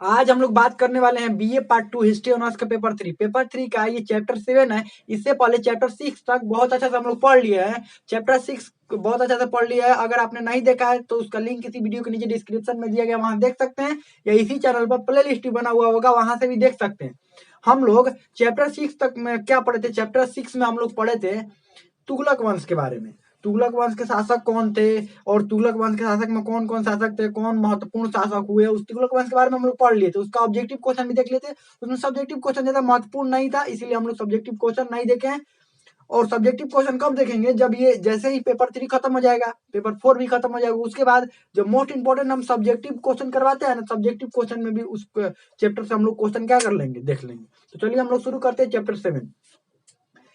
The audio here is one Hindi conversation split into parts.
आज हम लोग बात करने वाले हैं बीए पार्ट 2 हिस्ट्री ऑनर्स का पेपर 3। पेपर 3 का ये चैप्टर 7 है। इससे पहले चैप्टर 6 तक बहुत अच्छा से हम लोग पढ़ लिए हैं। चैप्टर 6 बहुत अच्छा से पढ़ लिया है। अगर आपने नहीं देखा है तो उसका लिंक इसी वीडियो के नीचे डिस्क्रिप्शन में दिया गया, वहां देख सकते हैं, या इसी चैनल पर प्ले लिस्ट बना हुआ होगा, वहां से भी देख सकते हैं। हम लोग चैप्टर 6 तक में क्या पढ़े थे? चैप्टर 6 में हम लोग पढ़े थे तुगलक वंश के बारे में। तुगलक वंश के शासक कौन थे और तुगलक वंश के शासक में कौन कौन शासक थे, कौन महत्वपूर्ण शासक हुए, उस तुगलक वंश के बारे में हम लोग पढ़ लिए थे। उसका ऑब्जेक्टिव क्वेश्चन भी देख लिए थे। उसमें सब्जेक्टिव क्वेश्चन ज्यादा महत्वपूर्ण नहीं था, इसीलिए हम लोग सब्जेक्टिव क्वेश्चन नहीं देखे हैं। और सब्जेक्टिव क्वेश्चन कब देखेंगे? जब ये जैसे ही पेपर 3 खत्म हो जाएगा, पेपर 4 भी खत्म हो जाएगा, उसके बाद जो मोस्ट इंपोर्टेंट हम सब्जेक्टिव क्वेश्चन करवाते हैं ना, सब्जेक्टिव क्वेश्चन में भी उस चैप्टर से हम लोग क्वेश्चन क्या कर लेंगे, देख लेंगे। तो चलिए हम लोग शुरू करते हैं चैप्टर 7।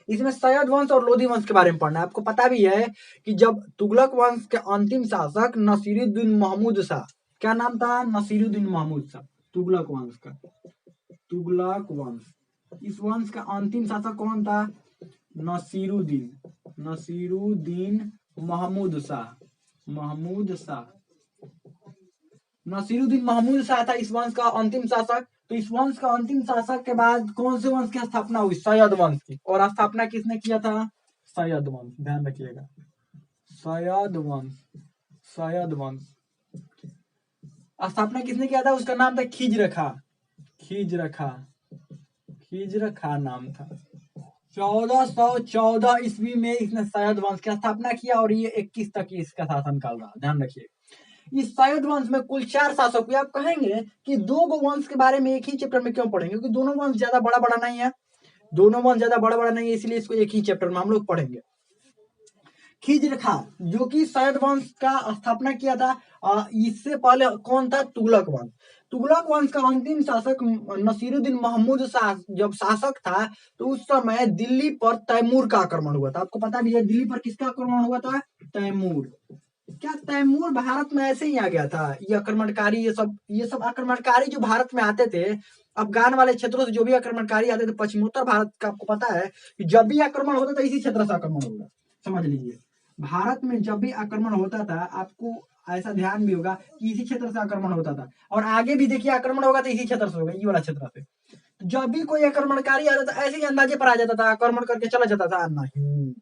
इसमें सैयद वंश और लोधी वंश के बारे में पढ़ना है। आपको पता भी है कि जब तुगलक वंश के अंतिम शासक नसीरुद्दीन महमूद शाह, क्या नाम था? नसीरुद्दीन महमूद शाह। तुगलक वंश का, तुगलक वंश, इस वंश का अंतिम शासक कौन था? नसीरुद्दीन, नसीरुद्दीन महमूद शाह, महमूद शाह। नसीरुद्दीन महमूद शाह था इस वंश का अंतिम शासक। तो इस वंश का अंतिम शासक के बाद कौन से वंश की स्थापना हुई? सैयद वंश की। और स्थापना किसने किया था? सैयद वंश, ध्यान रखिएगा, सैयद वंश, सैयद वंश। स्थापना किसने किया था? उसका नाम था खिज्र खां, खिज्र खां, खिज्र खां नाम था। 1414 ईस्वी में इसने सैयद वंश की स्थापना किया और ये 21 तक इसका शासन काल रहा। ध्यान रखिए, इस सैयद वंश में कुल 4 शासक हुए। आप कहेंगे कि दो वंश के बारे में एक ही चैप्टर में क्यों पढ़ेंगे? क्योंकि दोनों वंश ज्यादा बड़ा बड़ा नहीं है, दोनों वंश ज्यादा बड़ा बड़ा नहीं है, इसलिए इसको एक ही चैप्टर में हम लोग पढ़ेंगे। खिज्र खां जो कि सैयद वंश का स्थापना किया था। इससे पहले कौन था? तुगलक वंश। तुगलक वंश का अंतिम शासक नसीरुद्दीन महमूद शाह जब शासक था, तो उस समय दिल्ली पर तैमूर का आक्रमण हुआ था। आपको पता भी है दिल्ली पर किसका आक्रमण हुआ था? तैमूर। क्या तैमूर भारत में ऐसे ही आ गया था? ये आक्रमणकारी, ये सब आक्रमणकारी जो भारत में आते थे, अफगान वाले क्षेत्रों से जो भी आक्रमणकारी आते थे, पश्चिमोत्तर भारत का, आपको पता है कि जब भी आक्रमण होता था इसी क्षेत्र से आक्रमण होगा। समझ लीजिए, भारत में जब भी आक्रमण होता था, आपको ऐसा ध्यान भी होगा कि इसी क्षेत्र से आक्रमण होता था। और आगे भी देखिए आक्रमण होगा तो इसी क्षेत्र से होगा, ये वाला क्षेत्र से। जब भी कोई आक्रमणकारी आता था, ऐसे ही अंदाजे पर आ जाता था, आक्रमण करके चला जाता था। नहीं,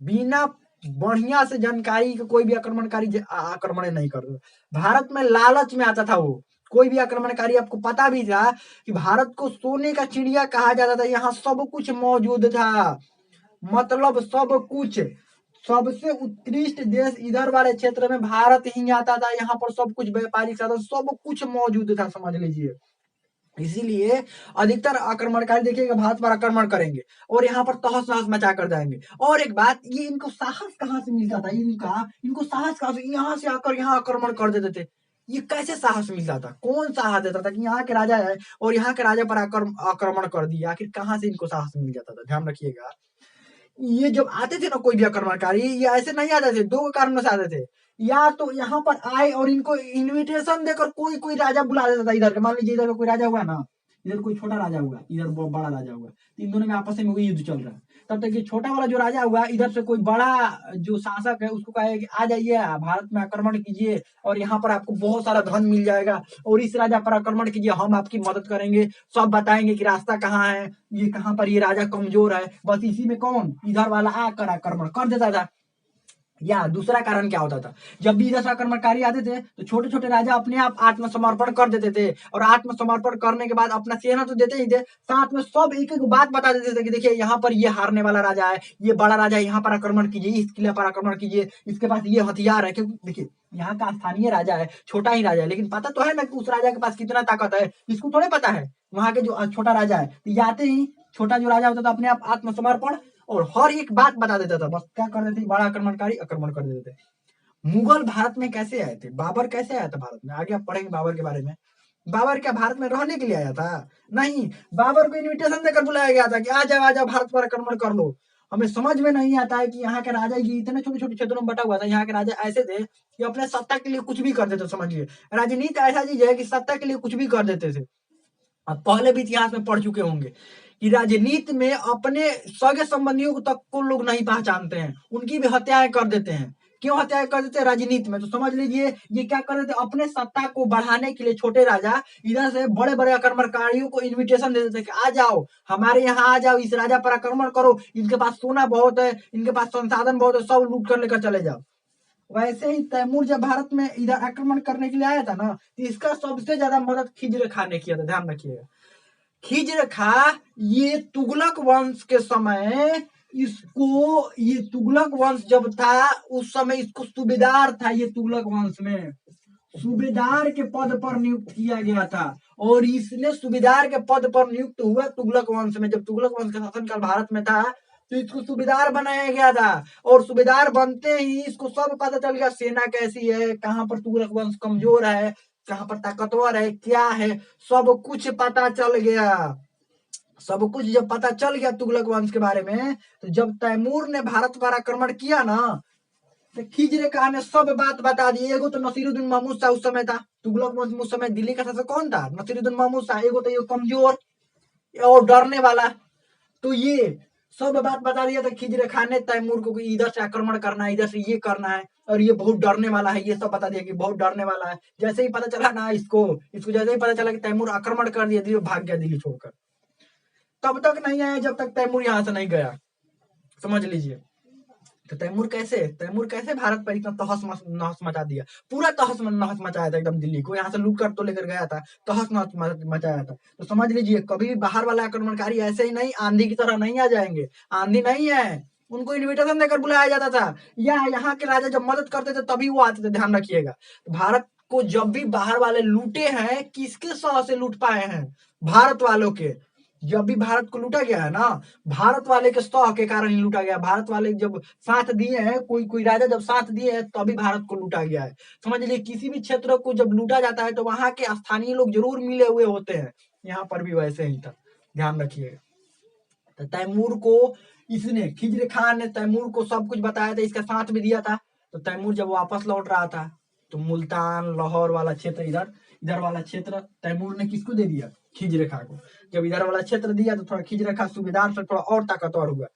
बिना बढ़िया से जानकारी के कोई भी आक्रमणकारी आक्रमण नहीं करता। भारत में लालच में आता था वो, कोई भी आक्रमणकारी। आपको पता भी था कि भारत को सोने का चिड़िया कहा जाता था, यहाँ सब कुछ मौजूद था। मतलब सब कुछ, सबसे उत्कृष्ट देश इधर वाले क्षेत्र में भारत ही आता था। यहाँ पर सब कुछ व्यापारिक साधन सब कुछ मौजूद था, समझ लीजिए। इसीलिए अधिकतर आक्रमणकारी देखिएगा भारत पर आक्रमण करेंगे और यहाँ पर तहस नहस मचा कर जाएंगे। और एक बात, ये इनको साहस कहाँ से मिलता था? इनको साहस कहाँ से? यहाँ से आकर यहाँ आक्रमण कर देते थे। ये कैसे साहस मिलता था? कौन साहस देता था कि यहाँ के राजा है और यहाँ के राजा पर आक्रमण कर दिया? आखिर कहाँ से इनको साहस मिल जाता था? ध्यान रखिएगा, ये जब आते थे ना कोई भी आक्रमणकारी, ये ऐसे नहीं आते थे, दो कारणों से आते थे। या तो यहाँ पर आए और इनको इनविटेशन देकर कोई कोई राजा बुला देता था इधर का। मान लीजिए इधर का कोई राजा हुआ ना, इधर कोई छोटा राजा हुआ, इधर बड़ा राजा हुआ, इन दोनों में आपस में वही युद्ध चल रहा है। तब तक ये छोटा वाला जो राजा हुआ, इधर से कोई बड़ा जो शासक है उसको कहे कि आ जाइए, भारत में आक्रमण कीजिए और यहाँ पर आपको बहुत सारा धन मिल जाएगा, और इस राजा पर आक्रमण कीजिए, हम आपकी मदद करेंगे, सब बताएंगे कि रास्ता कहाँ है, ये कहाँ पर ये राजा कमजोर है। बस इसी में कौन इधर वाला आकर आक्रमण कर देता था। या दूसरा कारण क्या होता था? जब भी इधर से आक्रमणकारी आते थे तो छोटे छोटे राजा अपने आप आत्मसमर्पण कर देते थे, और आत्मसमर्पण करने के बाद अपना सेना तो देते ही थे, साथ में सब एक एक बात बता देते थे कि देखिए यहाँ पर ये हारने वाला राजा है, ये बड़ा राजा है, यहाँ पर आक्रमण कीजिए, इस किले पर आक्रमण कीजिए, इसके पास ये हथियार है। क्योंकि देखिए यहाँ का स्थानीय राजा है, छोटा ही राजा है, लेकिन पता तो है ना कि उस राजा के पास कितना ताकत है, इसको थोड़े पता है। वहां के जो छोटा राजा है, तो आते ही छोटा जो राजा होता था अपने आप आत्मसमर्पण और हर एक बात बता देता था। बस क्या कर देते थे, बड़ा आक्रमणकारी आक्रमण कर देते थे। मुगल भारत में कैसे आए थे? बाबर कैसे आया था भारत में? आगे आप पढ़ेंगे बाबर के बारे में। बाबर क्या भारत में रहने के लिए आया था? नहीं, बाबर को इनविटेशन देकर बुलाया गया था कि आ जाओ भारत पर आक्रमण कर लो। हमें समझ में नहीं आता है कि यहाँ के राजा ये इतने छोटे छोटे क्षेत्रों में बटा हुआ था। यहाँ के राजा ऐसे थे कि अपने सत्ता के लिए कुछ भी कर देते। समझिए, राजनीति ऐसा चीज है कि सत्ता के लिए कुछ भी कर देते थे। आप पहले भी इतिहास में पढ़ चुके होंगे कि राजनीति में अपने सगे संबंधियों तक को लोग नहीं पहचानते हैं, उनकी भी हत्याएं कर देते हैं। क्यों हत्या कर देते? राजनीति में। तो समझ लीजिए ये क्या कर रहे थे, अपने सत्ता को बढ़ाने के लिए छोटे राजा इधर से बड़े बड़े आक्रमणकारियों को इन्विटेशन दे देते कि आ जाओ, हमारे यहाँ आ जाओ, इस राजा पर आक्रमण करो, इनके पास सोना बहुत है, इनके पास संसाधन बहुत है, सब लूट कर लेकर चले जाओ। वैसे ही तैमूर जब भारत में इधर आक्रमण करने के लिए आया था ना, तो इसका सबसे ज्यादा मदद खिजर खां ने किया था, ध्यान रखिएगा। खिजर खां ये तुगलक वंश के समय, इसको ये तुगलक वंश जब था उस समय इसको सूबेदार था, ये तुगलक वंश में सूबेदार के पद पर नियुक्त किया गया था, और इसने सूबेदार के पद पर नियुक्त हुआ तुगलक वंश में। जब तुगलक वंश का शासनकाल भारत में था तो इसको सूबेदार बनाया गया था, और सूबेदार बनते ही इसको सब पता चल गया सेना कैसी है, कहाँ पर तुगलक वंश कमजोर है, कहाँ पर ताकतवर है, क्या है, सब कुछ पता चल गया। सब कुछ जब पता चल गया तुगलक वंश के बारे में, तो जब तैमूर ने भारत पर आक्रमण किया ना, तो खिजर खां ने सब बात बता दी। एगो तो नसीरुद्दीन महमूद शाह उस समय था, तुगलक वंश में उस समय दिल्ली का शासक कौन था? नसीरुद्दीन महमूद शाह। एगो तो ये कमजोर और डरने वाला, तो ये सब बात बता दिया था खिजर खां ने तैमूर को कि इधर से आक्रमण करना है, इधर से ये करना है, और ये बहुत डरने वाला है, ये सब बता दिया कि बहुत डरने वाला है। जैसे ही पता चला ना इसको जैसे ही पता चला कि तैमूर आक्रमण कर दिया, दिल्ली भाग गया, दिल्ली छोड़कर। तब तक नहीं आया जब तक तैमूर यहाँ से नहीं गया, समझ लीजिए। तो तैमूर कैसे भारत पर इतना तहस नहस मचा दिया, पूरा तहस नहस मचाया था एकदम दिल्ली को, यहाँ से लूट कर तो लेकर गया था, तहस नहस मचाया था। तो समझ लीजिए कभी भी बाहर वाले आक्रमणकारी ऐसे ही नहीं आंधी की तरह नहीं आ जाएंगे, आंधी नहीं है, उनको इन्विटेशन देकर बुलाया जाता था, या यहाँ के राजा जब मदद करते थे तभी वो आते थे, ध्यान रखिएगा। भारत को जब भी बाहर वाले लूटे हैं, किसके सह से लूट पाए हैं? भारत वालों के। जब भी भारत को लूटा गया है ना, भारत वाले के सह के कारण ही लूटा गया। भारत वाले जब साथ दिए हैं, कोई कोई राजा जब साथ दिए हैं तभी भारत को लूटा गया है। समझ लीजिए किसी भी क्षेत्र को जब लूटा जाता है तो वहां के स्थानीय लोग जरूर मिले हुए होते हैं, यहाँ पर भी वैसे ही था, ध्यान रखिएगा। तो तैमूर को इसने, खिजर खां ने तैमूर को सब कुछ बताया था, इसका साथ भी दिया था। तो तैमूर जब वापस लौट रहा था तो मुल्तान लाहौर वाला क्षेत्र, इधर वाला क्षेत्र तैमूर ने किसको दे दिया? खिजर खां को। जब इधर वाला क्षेत्र दिया तो थोड़ा खिजर खां सूबेदार से थोड़ा और ताकतवर हुआ।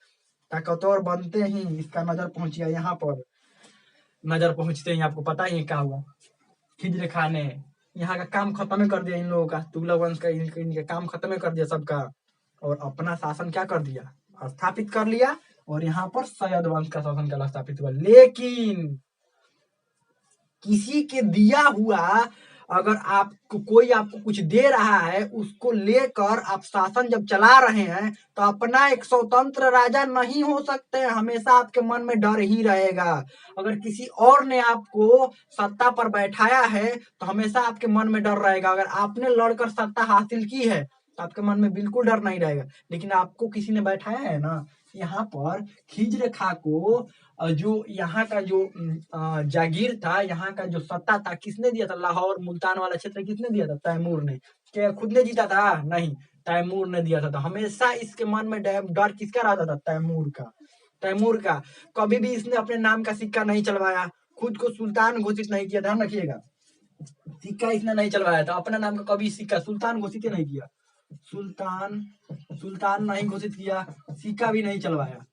ताकतवर बनते ही इसका नजर पहुंच गया यहाँ पर। नजर पहुंचते ही आपको पता ही क्या हुआ, खिजर खां ने यहाँ का काम खत्म कर दिया, इन लोगों का, तुगलक वंश का इनका काम खत्म कर दिया सबका, और अपना शासन क्या कर दिया? स्थापित कर लिया, और यहाँ पर सैयद वंश का शासन काल स्थापित हुआ। लेकिन किसी के दिया हुआ, अगर आपको कोई आपको कुछ दे रहा है, उसको लेकर आप शासन जब चला रहे हैं तो अपना एक स्वतंत्र राजा नहीं हो सकते, हमेशा आपके मन में डर ही रहेगा। अगर किसी और ने आपको सत्ता पर बैठाया है तो हमेशा आपके मन में डर रहेगा। अगर आपने लड़कर सत्ता हासिल की है तो आपके मन में बिल्कुल डर नहीं रहेगा। लेकिन आपको किसी ने बैठाया है ना, यहाँ पर खिजर खां को जो यहाँ का जो जागीर था, यहाँ का जो सत्ता था, किसने दिया था? लाहौर मुल्तान वाला क्षेत्र किसने दिया था? तैमूर ने। क्या खुद ने जीता था? नहीं, तैमूर ने दिया था। तो हमेशा इसके मन में डर किसका रहता था? तैमूर का। तैमूर का। कभी भी इसने अपने नाम का सिक्का नहीं चलवाया, खुद को सुल्तान घोषित नहीं किया, ध्यान रखिएगा। सिक्का इसने नहीं चलवाया था, अपना नाम का कभी सिक्का सुल्तान घोषित ही नहीं किया, सुल्तान नहीं घोषित किया, सिक्का भी नहीं चलवाया,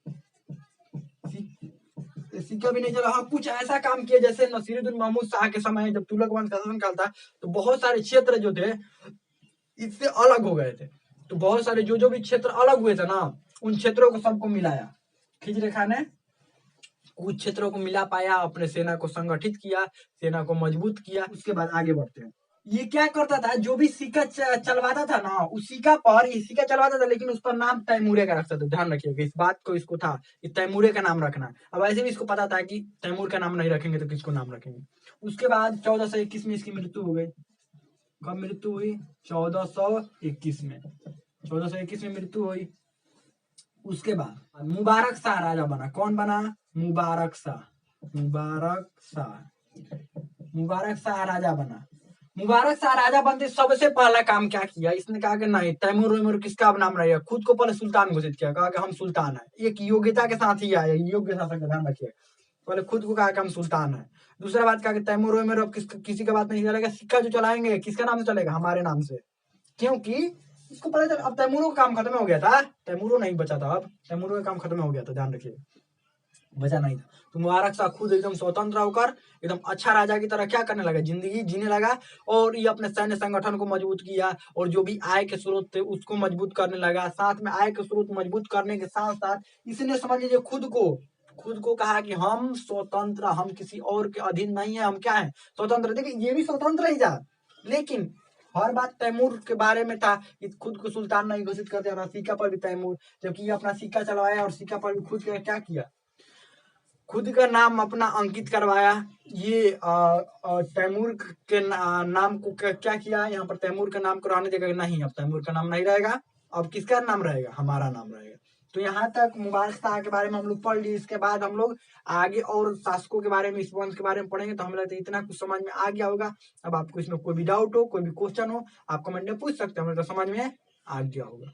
सिक्का भी नहीं चला। हाँ, कुछ ऐसा काम किया जैसे नसीरुद्दीन महमूद शाह के समय जब तुगलक वंश का शासनकाल था तो बहुत सारे क्षेत्र जो थे इससे अलग हो गए थे। तो बहुत सारे जो भी क्षेत्र अलग हुए थे ना, उन क्षेत्रों को सबको मिलाया खिजर खां ने, कुछ क्षेत्रों को मिला पाया, अपने सेना को संगठित किया, सेना को मजबूत किया। उसके बाद आगे बढ़ते हैं। ये क्या करता था, जो भी सिक्का चलवाता था ना, उस सिक्का पर ये सिक्का चलवाता था, लेकिन उस पर नाम तैमूरे का रखता था। ध्यान रखिएगा इस बात को, इसको था कि तैमूरे का नाम रखना। अब ऐसे भी इसको पता था कि तैमूर का नाम नहीं रखेंगे तो किसको नाम रखेंगे। उसके बाद 1421 में इसकी मृत्यु हो गई। कब मृत्यु हुई? 1421 में। 1421 में मृत्यु हुई। उसके बाद मुबारक शाह राजा बना। कौन बना? मुबारक शाह। मुबारक शाह राजा बना। मुबारक शाह राजा बनते सबसे पहला काम क्या किया? इसने कहा कि नहीं, तैमूर वैमूर किसका नाम रहेगा, खुद को पहले सुल्तान घोषित किया, कहा कि हम सुल्तान है। एक योग्यता के साथ ही आया, योग्य शासक का ध्यान रखिए। पहले खुद को कहा कि हम सुल्तान है। दूसरा बात कहा कि तैमूर वैमूर अब किसी का बात नहीं चलेगा, सिक्का जो चलाएंगे किसका नाम से चलेगा? हमारे नाम से। क्योंकि इसको पता चला अब तैमूरों का काम खत्म हो गया था, तैमूरों नहीं बचा था, अब तैमूरों का काम खत्म हो गया था, ध्यान रखिए। बचा नहीं था। तो मुबारक शाह खुद एकदम स्वतंत्र होकर एकदम अच्छा राजा की तरह क्या करने लगा, जिंदगी जीने लगा और ये अपने सैन्य संगठन को मजबूत किया और जो भी आय के स्रोत थे उसको मजबूत करने लगा। साथ में आय के स्रोत मजबूत करने के साथ साथ इसने समझ लीजिए खुद को कहा कि हम स्वतंत्र, हम किसी और के अधीन नहीं है, हम क्या है, स्वतंत्र। देखिए ये भी स्वतंत्र ही था, लेकिन हर बात तैमूर के बारे में था कि खुद को सुल्तान नहीं घोषित कर दिया, सिक्का पर भी तैमूर, जबकि ये अपना सिक्का चलवाया और सिक्का पर भी खुद क्या किया, खुद का नाम अपना अंकित करवाया। ये तैमूर के नाम को क्या किया, यहाँ पर तैमूर का नाम को रहने देगा नहीं, अब तैमूर का नाम नहीं रहेगा, अब किसका नाम रहेगा, हमारा नाम रहेगा। तो यहाँ तक मुबारक शाह के बारे में हम लोग पढ़ लिए। इसके बाद हम लोग आगे और शासकों के बारे में, इस वंश के बारे में पढ़ेंगे, तो हमें लगता है इतना कुछ समझ में आ गया होगा। अब आपको इसमें कोई भी डाउट हो, कोई भी क्वेश्चन हो, आप कमेंट में पूछ सकते हैं, हमें तो समझ में आ गया होगा।